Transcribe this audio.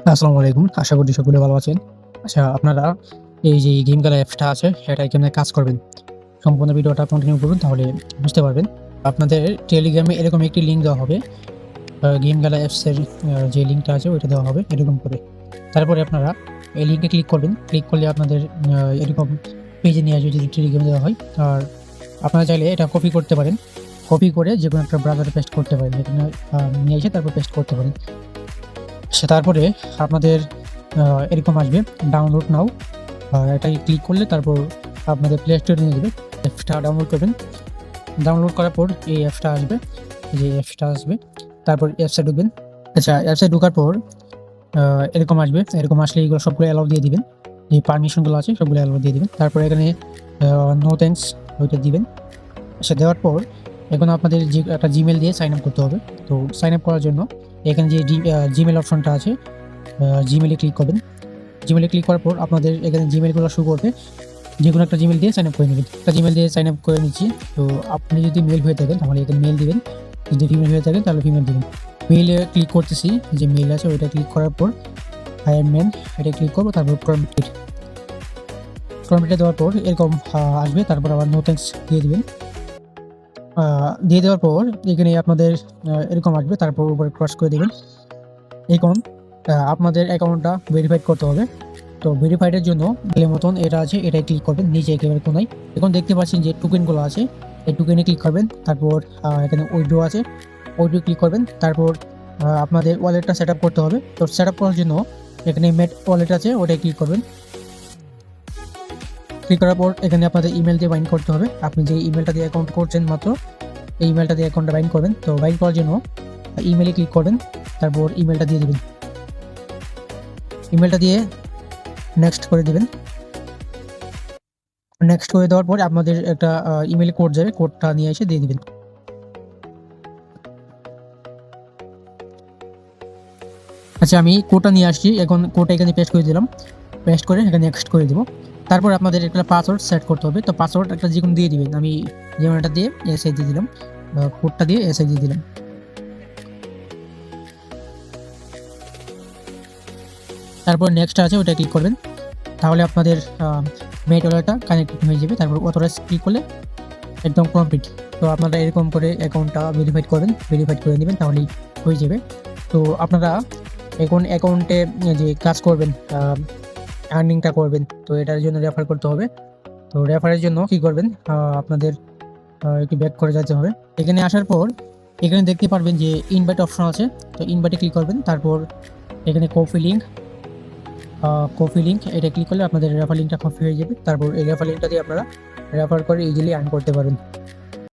আসসালামু আলাইকুম। আশা করি সকলে ভালো আছেন। আচ্ছা, আপনারা এই যে গেম খেলার অ্যাপসটা আছে, সেটায় কেমনে কাজ করবেন? সম্পূর্ণ ভিডিওটা কন্টিনিউ করুন, তাহলে বুঝতে পারবেন। আপনাদের টেলিগ্রামে এরকম একটি লিঙ্ক দেওয়া হবে। গেম খেলা অ্যাপসের যে লিঙ্কটা আছে ওইটা দেওয়া হবে এরকম করে। তারপরে আপনারা এই লিঙ্কে ক্লিক করবেন। ক্লিক করলে আপনাদের এরকম পেজে নিয়ে আসবে যদি টেলিগ্রাম দেওয়া হয়। আর আপনারা চাইলে এটা কপি করতে পারেন। কপি করে যেকোনো একটা ব্রাউজারে পেস্ট করতে পারেন। এখানে নিয়ে এসে তারপর পেস্ট করতে পারেন। তারপরে আপনাদের এরকম আসবে ডাউনলোড নাও। এটায় ক্লিক করলে তারপর আপনাদের প্লে স্টোরে নিয়ে যাবে। অ্যাপসটা ডাউনলোড করবেন। ডাউনলোড করার পর এই অ্যাপসটা আসবে, যে অ্যাপসটা আসবে। তারপর অ্যাপসে ঢুকবেন। আচ্ছা, অ্যাপসে ঢোকার পর আ এরকম আসবে। এরকম আসলে এগুলো সবগুলো অ্যালাউ দিয়ে দিবেন। যে পারমিশন গুলো আছে সবগুলো অ্যালাউ দিয়ে দিবেন। তারপর এখানে নো থ্যাংকস ওইটা দিবেন। আচ্ছা, দেওয়ার পর এখন আপনাদের যে একটা জিমেইল দিয়ে সাইন আপ করতে হবে। তো সাইন আপ করার জন্য এখানে যে জিমেইল অপশনটা আছে, জিমেইলে ক্লিক করবেন। জিমেইলে ক্লিক করার পর আপনাদের এখানে জিমেইলগুলো শো করবে। যেকোনো একটা জিমেইল দিয়ে সাইন আপ করে নিবেন। একটা জিমেইল দিয়ে সাইন আপ করে নিচ্ছি। তো আপনি যদি মেল হয়ে থাকেন তাহলে এখানে মেল দিবেন। যদি ফিমেল হয়ে থাকেন তাহলে ফিমেল দিবেন। মেইলে ক্লিক করতেছি, যে মেইল আছে ওইটা ক্লিক করার পর আই অ্যাম মেল এটা ক্লিক করব। তারপর কমপ্লিট। কমপ্লিট দেওয়ার পর এরকম আসবে। তারপর আবার নো থ্যাংকস দিয়ে দিবেন। আ দিয়ে দেওয়ার পর এখানে আপনাদের এরকম আসবে। তারপর উপরে ক্রস করে দিবেন। এখন আপনাদের অ্যাকাউন্টটা ভেরিফাইড করতে হবে। তো ভেরিফাইড এর জন্য বেলের মতন এটা আছে, এটায় ক্লিক করবেন নিচে একেবারে কোনায়। এখন দেখতে পাচ্ছেন যে টোকেন গুলো আছে, এই টোকেনে ক্লিক করবেন। তারপর এখানে উইথড্র আছে, উইথড্র ক্লিক করবেন। তারপর আপনাদের ওয়ালেটটা সেটআপ করতে হবে। তো সেটআপ করার জন্য এখানে মেট ওয়ালেট আছে, ওটায় ক্লিক করবেন। ক্লিক করার পর এখানে আপনাদের ইমেল দিয়ে বাইন্ড করতে হবে। আপনি যে ইমেলটা দিয়ে অ্যাকাউন্ট করছেন মাত্র, এই ইমেলটা দিয়ে অ্যাকাউন্টটা বাইন্ড করবেন। তো বাইন্ড করার জন্য ইমেইলে ক্লিক করবেন। তারপর ইমেলটা দিয়ে দিবেন। ইমেলটা দিয়ে নেক্সট করে দিবেন। নেক্সট করে দেওয়ার পরে আপনাদের একটা ইমেইলে কোড যাবে, কোডটা নিয়ে এসে দিয়ে দিবেন। আচ্ছা, আমি কোডটা নিয়ে আসছি। এখন কোডটা এখানে পেস্ট করে দিলাম। পেস্ট করে এখানে নেক্সট করে দিব। তারপর আপনাদের একটা পাসওয়ার্ড সেট করতে হবে। তো পাসওয়ার্ড একটা যেকোনো দিয়ে দিবেন। আমি যেমন এটা দিয়ে এসআই দিয়ে দিলাম। কোডটা দিয়ে এসআই দিয়ে দিলাম। তারপর নেক্সট আছে ওটা ক্লিক করবেন। তাহলে আপনাদের মেইল ওয়ালেটটা কানেক্টেড হয়ে যাবে। তারপর অথরাইজ ক্লিক করলে একদম কমপ্লিট। তো আপনারা এরকম করে অ্যাকাউন্টটা ভেরিফাইড করবেন, ভেরিফাইড করে নিবেন, তাহলেই হয়ে যাবে। তো আপনারা এখন অ্যাকাউন্টে যে কাজ করবেন, আর্নিংটা করবেন, তো এটার জন্য রেফার করতে হবে। তো রেফারের জন্য কি করবেন, আপনাদের একটু ব্যাক করে যেতে হবে। এখানে আসার পর এখানে দেখতে পারবেন যে ইনভাইট অপশন আছে। তো ইনভাইটে ক্লিক করবেন। তারপর এখানে কপি লিঙ্ক এটা ক্লিক করলে আপনাদের রেফার লিঙ্কটা কপি হয়ে যাবে। তারপর এই রেফার লিঙ্কটা দিয়ে আপনারা রেফার করে ইজিলি আর্ন করতে পারবেন।